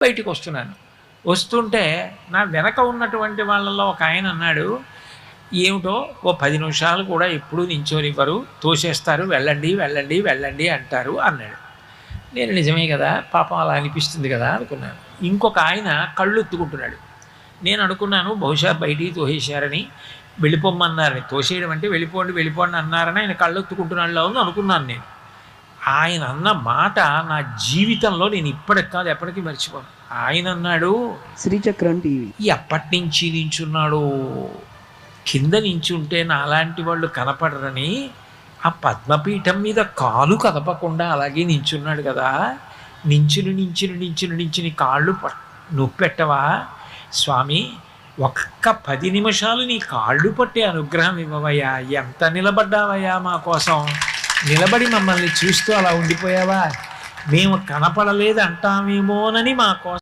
బయటికి వస్తున్నాను. వస్తుంటే నా వెనక ఉన్నటువంటి వాళ్ళలో ఒక ఆయన అన్నాడు, "ఏమిటో ఓ 10 నిమిషాలు కూడా ఎప్పుడూ నించోనివ్వరు, తోసేస్తారు, వెళ్ళండి వెళ్ళండి వెళ్ళండి అంటారు" అన్నాడు. నేను నిజమే కదా, పాపం అలా అనిపిస్తుంది కదా అనుకున్నాను. ఇంకొక ఆయన కళ్ళు ఎత్తుకుంటున్నాడు. నేను అనుకున్నాను బహుశా బయటికి తోసేశారని, వెళ్ళిపోమ్మన్నారని, తోసేయడం అంటే వెళ్ళిపోండి వెళ్ళిపోండి అన్నారని ఆయన కళ్ళు ఎత్తుకుంటున్నాడులో ఉంది అనుకున్నాను నేను. ఆయన అన్న మాట నా జీవితంలో నేను ఇప్పటికి కాదు ఎప్పటికీ మర్చిపోను. ఆయన అన్నాడు, శ్రీచక్రం టీవీ ఎప్పటి నుంచి నించున్నాడు, కింద నించుంటే నాలాంటి వాళ్ళు కనపడరని ఆ పద్మపీఠం మీద కాలు కదపకుండా అలాగే నించున్నాడు కదా, నించుని కాళ్ళు నొప్పెట్టవా స్వామి, ఒక్క 10 నిమిషాలు నీ కాళ్ళు పట్టే అనుగ్రహం ఇవ్వవయ్యా, ఎంత నిలబడ్డావయ్యా మా కోసం, నిలబడి మమ్మల్ని చూస్తూ అలా ఉండిపోయావా, మేము కనపడలేదు అంటామేమోనని మా కోసం